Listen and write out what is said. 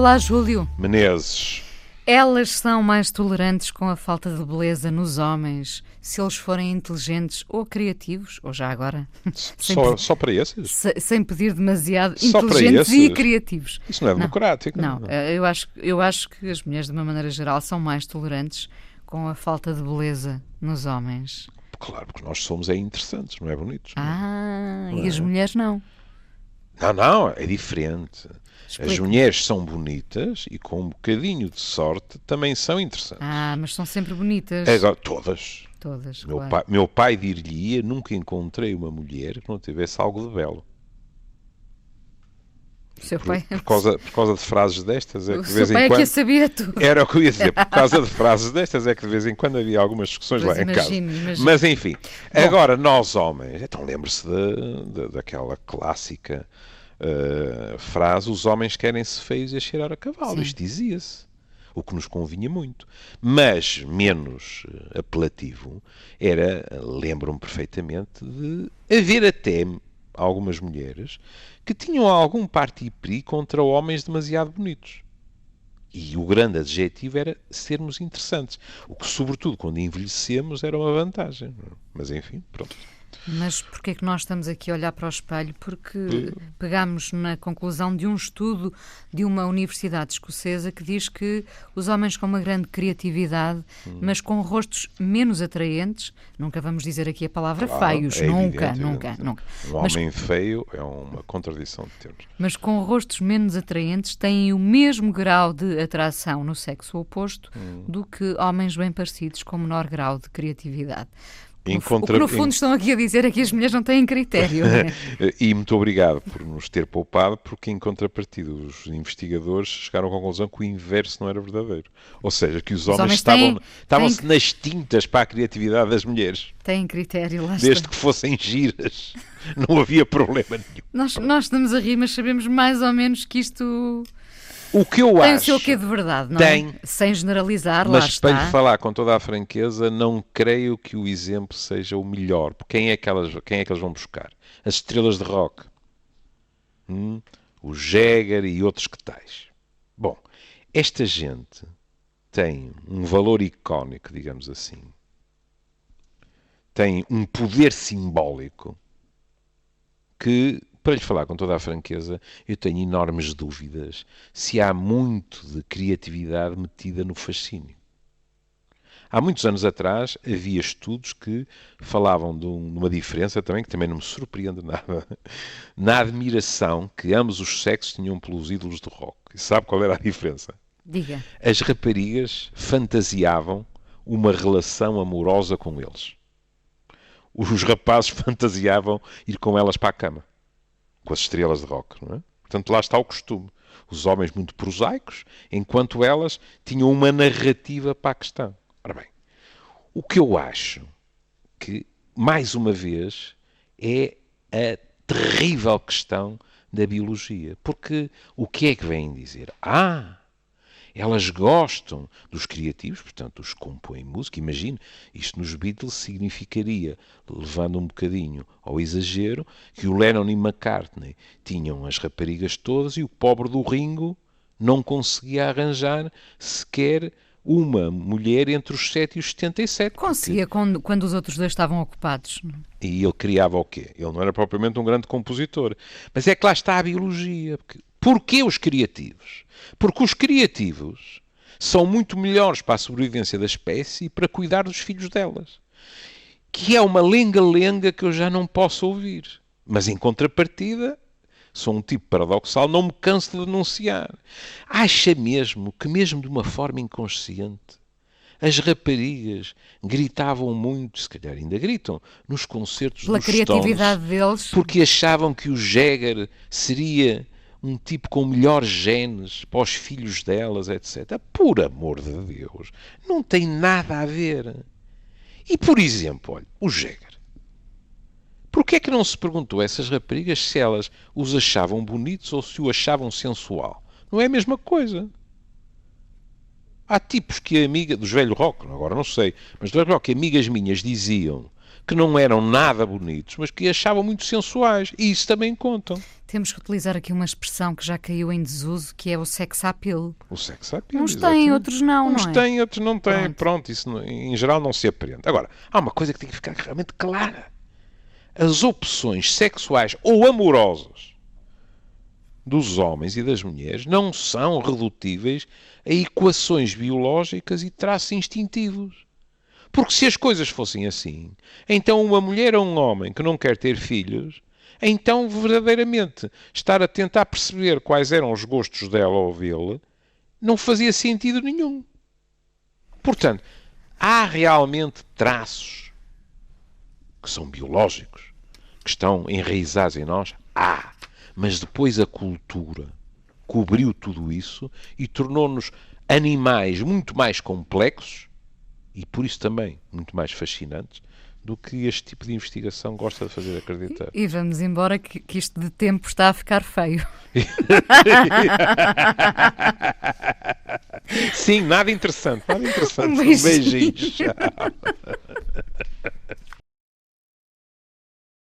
Olá, Júlio. Menezes. Elas são mais tolerantes com a falta de beleza nos homens, se eles forem inteligentes ou criativos, ou já agora, Só para esses? sem pedir demasiado, Só inteligentes para e esses? criativos. Isso não é democrático. Não, eu acho que as mulheres, de uma maneira geral, são mais tolerantes com a falta de beleza nos homens. Claro, porque nós somos interessantes, não é bonitos. E as mulheres não. Não, é diferente. Explica. As mulheres são bonitas e com um bocadinho de sorte também são interessantes. Mas são sempre bonitas. Agora, todas. Todas, Meu, claro. meu pai dir-lhe-ia, nunca encontrei uma mulher que não tivesse algo de belo. Seu pai... Por causa de frases destas é que O de vez seu pai em é que quando... a sabia tudo. Era o que eu ia dizer, por causa de frases destas é que de vez em quando havia algumas discussões Pois lá em casa. imagino. Mas enfim, agora nós homens, então lembre-se daquela clássica frase: os homens querem-se feios e a cheirar a cavalo. Sim. Isto dizia-se, o que nos convinha muito. Mas menos apelativo era, lembro-me perfeitamente, de haver até algumas mulheres que tinham algum parti-pris contra homens demasiado bonitos. E o grande adjetivo era sermos interessantes. O que, sobretudo, quando envelhecemos, era uma vantagem. Mas, enfim, pronto. Mas porquê é que nós estamos aqui a olhar para o espelho? Porque pegámos na conclusão de um estudo de uma universidade escocesa que diz que os homens com uma grande criatividade, mas com rostos menos atraentes, nunca vamos dizer aqui a palavra feios, é nunca. Um homem feio é uma contradição de termos. Mas com rostos menos atraentes têm o mesmo grau de atração no sexo oposto do que homens bem parecidos com menor grau de criatividade. O que no fundo estão aqui a dizer é que as mulheres não têm critério. Né? E muito obrigado por nos ter poupado, porque em contrapartida os investigadores chegaram à conclusão que o inverso não era verdadeiro. Ou seja, que os homens estavam-se nas tintas para a criatividade das mulheres. Têm critério, lá está. Desde que fossem giras, não havia problema nenhum. Nós estamos a rir, mas sabemos mais ou menos que isto... O que eu tem acho... o seu quê de verdade, não tem, é? Sem generalizar, mas lá está. para lhe falar com toda a franqueza, não creio que o exemplo seja o melhor. Quem é que elas vão buscar? As estrelas de rock. O Jagger e outros que tais. Bom, esta gente tem um valor icónico, digamos assim. Tem um poder simbólico que... Para lhe falar com toda a franqueza, eu tenho enormes dúvidas se há muito de criatividade metida no fascínio. Há muitos anos atrás havia estudos que falavam de uma diferença também, que também não me surpreende nada, na admiração que ambos os sexos tinham pelos ídolos do rock. E sabe qual era a diferença? Diga. As raparigas fantasiavam uma relação amorosa com eles. Os rapazes fantasiavam ir com elas para a cama. Com as estrelas de rock, não é? Portanto, lá está o costume. Os homens muito prosaicos, enquanto elas tinham uma narrativa para a questão. Ora bem, o que eu acho que, mais uma vez, é a terrível questão da biologia. Porque o que é que vêm dizer? Elas gostam dos criativos, portanto, os que compõem música. Imagine, isto nos Beatles significaria, levando um bocadinho ao exagero, que o Lennon e McCartney tinham as raparigas todas e o pobre do Ringo não conseguia arranjar sequer uma mulher entre os 7 e os 77. Conseguia quando os outros dois estavam ocupados. E ele criava o quê? Ele não era propriamente um grande compositor. Mas é que lá está a biologia. Porquê os criativos? Porque os criativos são muito melhores para a sobrevivência da espécie e para cuidar dos filhos delas. Que é uma lenga-lenga que eu já não posso ouvir. Mas, em contrapartida, sou um tipo paradoxal, não me canso de denunciar. Acha mesmo que, mesmo de uma forma inconsciente, as raparigas gritavam muito, se calhar ainda gritam, nos concertos pela dos criatividade Stones, deles, porque achavam que o Jagger seria um tipo com melhores genes para os filhos delas, etc. Por amor de Deus, não tem nada a ver. E, por exemplo, olha, o Jagger. Porquê é que não se perguntou a essas raparigas se elas os achavam bonitos ou se o achavam sensual? Não é a mesma coisa. Há tipos que dos velho rock, agora não sei, mas do velho rock, amigas minhas diziam que não eram nada bonitos, mas que achavam muito sensuais. E isso também contam. Temos que utilizar aqui uma expressão que já caiu em desuso, que é o sex appeal. O sex appeal. Uns têm, outros não, Uns não é? têm, outros não têm. Pronto, isso em geral não se aprende. Agora, há uma coisa que tem que ficar realmente clara. As opções sexuais ou amorosas dos homens e das mulheres não são redutíveis a equações biológicas e traços instintivos. Porque se as coisas fossem assim, então uma mulher ou um homem que não quer ter filhos, então verdadeiramente estar a tentar perceber quais eram os gostos dela ou dele, não fazia sentido nenhum. Portanto, há realmente traços que são biológicos, que estão enraizados em nós? Há. Mas depois a cultura cobriu tudo isso e tornou-nos animais muito mais complexos e por isso também muito mais fascinantes do que este tipo de investigação gosta de fazer acreditar. E vamos embora que isto de tempo está a ficar feio. Sim, nada interessante. Um beijinho. Beijinhos.